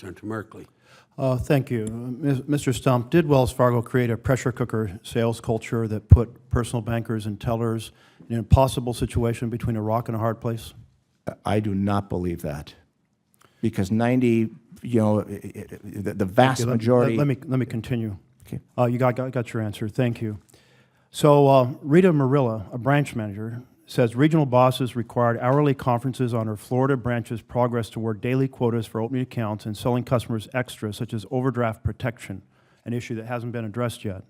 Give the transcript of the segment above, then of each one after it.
Senator Merkley. Thank you. Mr. Stumpf, did Wells Fargo create a pressure cooker sales culture that put personal bankers and tellers in an impossible situation between a rock and a hard place? I do not believe that, because the vast majority. Let me continue. Okay. You got your answer. Thank you. So Rita Marilla, a branch manager, says regional bosses required hourly conferences on her Florida branch's progress toward daily quotas for opening accounts and selling customers extras such as overdraft protection, an issue that hasn't been addressed yet.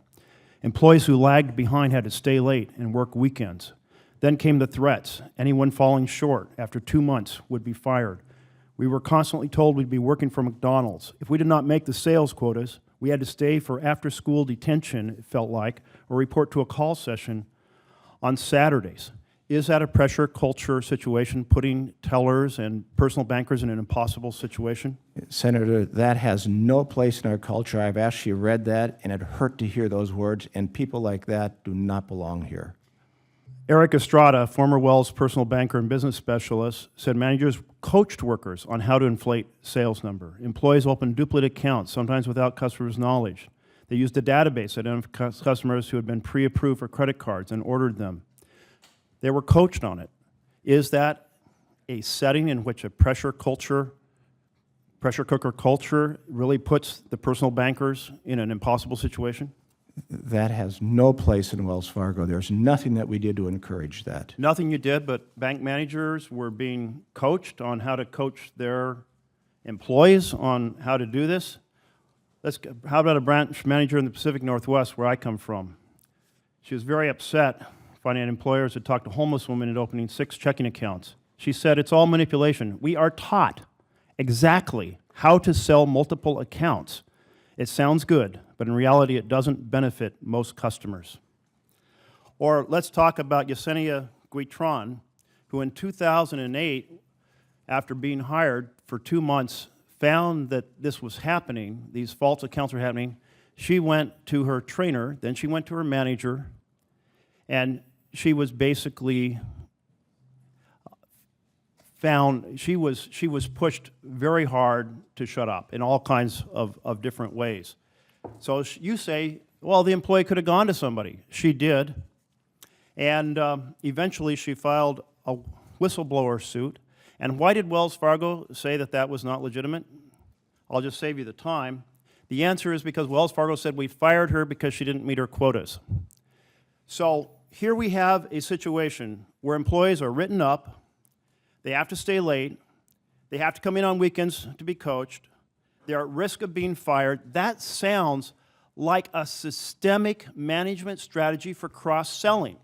Employees who lagged behind had to stay late and work weekends. Then came the threats. Anyone falling short after 2 months would be fired. We were constantly told we'd be working for McDonald's. If we did not make the sales quotas, we had to stay for after-school detention, it felt like, or report to a call session on Saturdays. Is that a pressure culture situation, putting tellers and personal bankers in an impossible situation? Senator, that has no place in our culture. I've actually read that, and it hurt to hear those words, and people like that do not belong here. Eric Estrada, former Wells personal banker and business specialist, said managers coached workers on how to inflate sales number. Employees opened duplicate accounts, sometimes without customers' knowledge. They used a database to identify customers who had been pre-approved for credit cards and ordered them. They were coached on it. Is that a setting in which a pressure cooker culture really puts the personal bankers in an impossible situation? That has no place in Wells Fargo. There's nothing that we did to encourage that. Nothing you did, but bank managers were being coached on how to coach their employees on how to do this. How about a branch manager in the Pacific Northwest, where I come from? She was very upset finding employers had talked to homeless women and opening 6 checking accounts. She said, it's all manipulation. We are taught exactly how to sell multiple accounts. It sounds good, but in reality, it doesn't benefit most customers. Or let's talk about Yesenia Guitron, who in 2008, after being hired for 2 months, found that this was happening, these false accounts were happening. She went to her trainer, then she went to her manager, and she was basically she was pushed very hard to shut up in all kinds of different ways. So you say, well, the employee could have gone to somebody. She did. And eventually she filed a whistleblower suit. And why did Wells Fargo say that that was not legitimate? I'll just save you the time. The answer is because Wells Fargo said we fired her because she didn't meet her quotas. So here we have a situation where employees are written up, they have to stay late, they have to come in on weekends to be coached, they're at risk of being fired. That sounds like a systemic management strategy for cross-selling.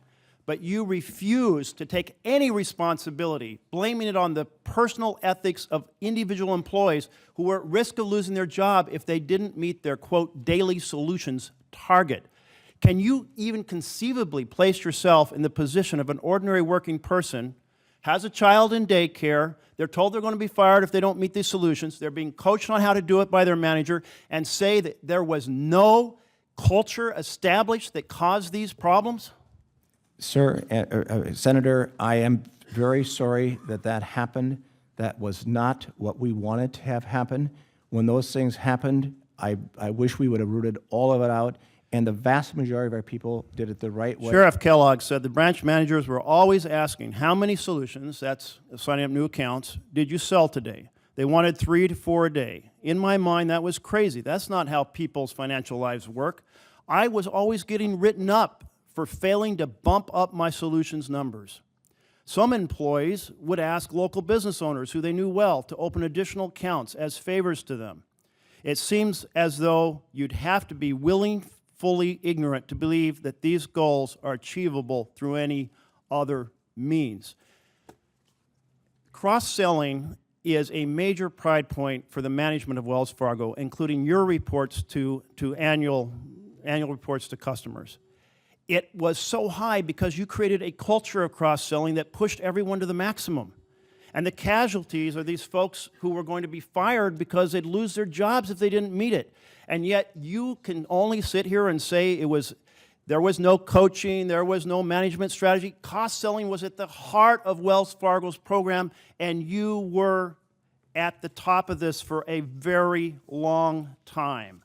But you refuse to take any responsibility, blaming it on the personal ethics of individual employees who were at risk of losing their job if they didn't meet their, quote, daily solutions target. Can you even conceivably place yourself in the position of an ordinary working person, has a child in daycare, they're told they're going to be fired if they don't meet these solutions, they're being coached on how to do it by their manager, and say that there was no culture established that caused these problems? Sir, Senator, I am very sorry that that happened. That was not what we wanted to have happen. When those things happened, I wish we would have rooted all of it out, and the vast majority of our people did it the right way. Sheriff Kellogg said the branch managers were always asking, how many solutions, that's signing up new accounts, did you sell today? They wanted 3 to 4 a day. In my mind, that was crazy. That's not how people's financial lives work. I was always getting written up for failing to bump up my solutions numbers. Some employees would ask local business owners who they knew well to open additional accounts as favors to them. It seems as though you'd have to be fully ignorant to believe that these goals are achievable through any other means. Cross-selling is a major pride point for the management of Wells Fargo, including your reports to annual reports to customers. It was so high because you created a culture of cross-selling that pushed everyone to the maximum. And the casualties are these folks who were going to be fired because they'd lose their jobs if they didn't meet it. And yet you can only sit here and say there was no coaching, there was no management strategy. Cost-selling was at the heart of Wells Fargo's program, and you were at the top of this for a very long time.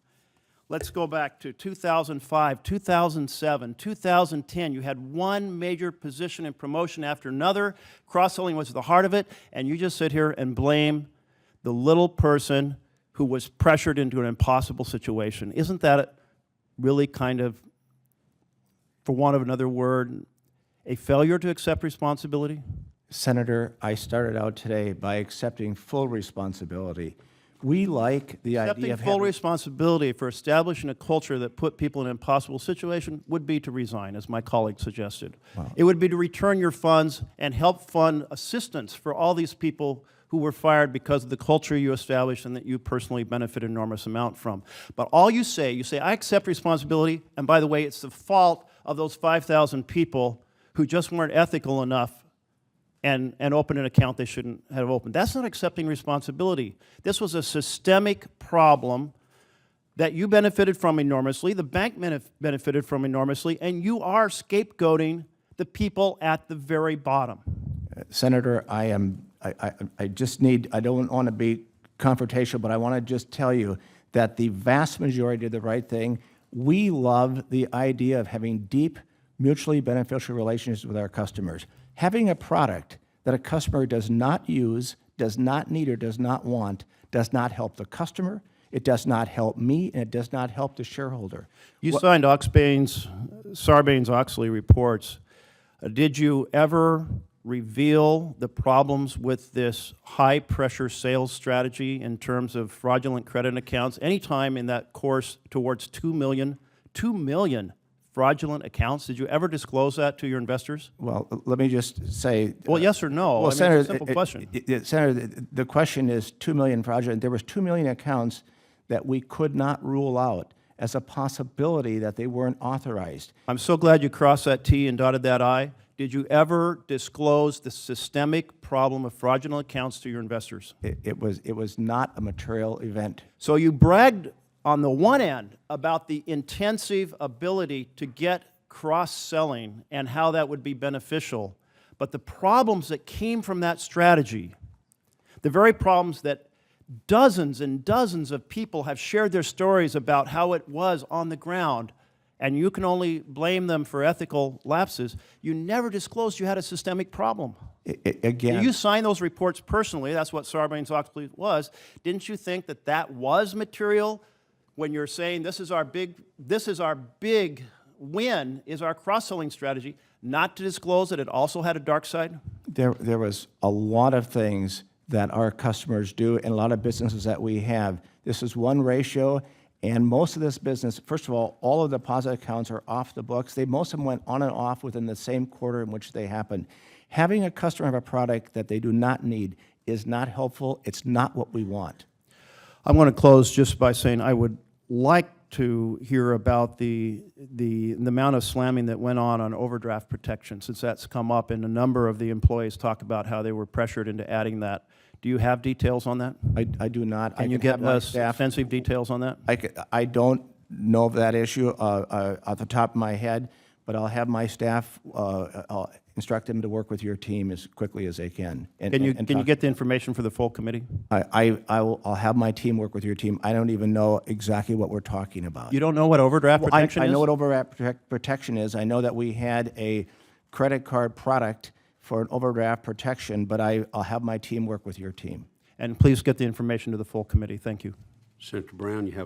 Let's go back to 2005, 2007, 2010. You had one major position and promotion after another. Cross-selling was the heart of it, and you just sit here and blame the little person who was pressured into an impossible situation. Isn't that really kind of, for want of another word, a failure to accept responsibility? Senator, I started out today by accepting full responsibility. We like the idea Accepting of full having... responsibility for establishing a culture that put people in an impossible situation would be to resign, as my colleague suggested. Wow. It would be to return your funds and help fund assistance for all these people who were fired because of the culture you established and that you personally benefit an enormous amount from. But all you say, I accept responsibility, and by the way, it's the fault of those 5,000 people who just weren't ethical enough and opened an account they shouldn't have opened. That's not accepting responsibility. This was a systemic problem that you benefited from enormously, the bank benefited from enormously, and you are scapegoating the people at the very bottom. Senator, I just need, I don't want to be confrontational, but I want to just tell you that the vast majority did the right thing. We love the idea of having deep, mutually beneficial relationships with our customers. Having a product that a customer does not use, does not need, or does not want, does not help the customer, it does not help me, and it does not help the shareholder. You signed Sarbanes-Oxley reports. Did you ever reveal the problems with this high-pressure sales strategy in terms of fraudulent credit accounts anytime in that course towards 2 million fraudulent accounts? Did you ever disclose that to your investors? Well, let me just say... Well, yes or no? Well, I mean, Senator, it's a simple question. Senator, the question is 2 million fraudulent. There was 2 million accounts that we could not rule out as a possibility that they weren't authorized. I'm so glad you crossed that T and dotted that I. Did you ever disclose the systemic problem of fraudulent accounts to your investors? It was not a material event. So you bragged on the one end about the intensive ability to get cross-selling and how that would be beneficial, but the problems that came from that strategy, the very problems that dozens and dozens of people have shared their stories about how it was on the ground, and you can only blame them for ethical lapses, you never disclosed you had a systemic problem. Again, You signed those reports personally. That's what Sarbanes-Oxley was. Didn't you think that that was material when you're saying this is our big win, is our cross-selling strategy, not to disclose that it also had a dark side? there was a lot of things that our customers do and a lot of businesses that we have. This is one ratio, and most of this business, first of all of the deposit accounts are off the books. Most of them went on and off within the same quarter in which they happened. Having a customer have a product that they do not need is not helpful. It's not what we want. I'm going to close just by saying I would like to hear about the amount of slamming that went on overdraft protection, since that's come up and a number of the employees talk about how they were pressured into adding that. Do you have details on that? I do not. Can you get us offensive details on that? I don't know of that issue off the top of my head, but I'll have my staff, I'll instruct them to work with your team as quickly as they can. Can you get the information for the full committee? I'll have my team work with your team. I don't even know exactly what we're talking about. You don't know what overdraft protection is? I know what overdraft protection is. I know that we had a credit card product for an overdraft protection, but I'll have my team work with your team. And please get the information to the full committee. Thank you. Senator Brown, you have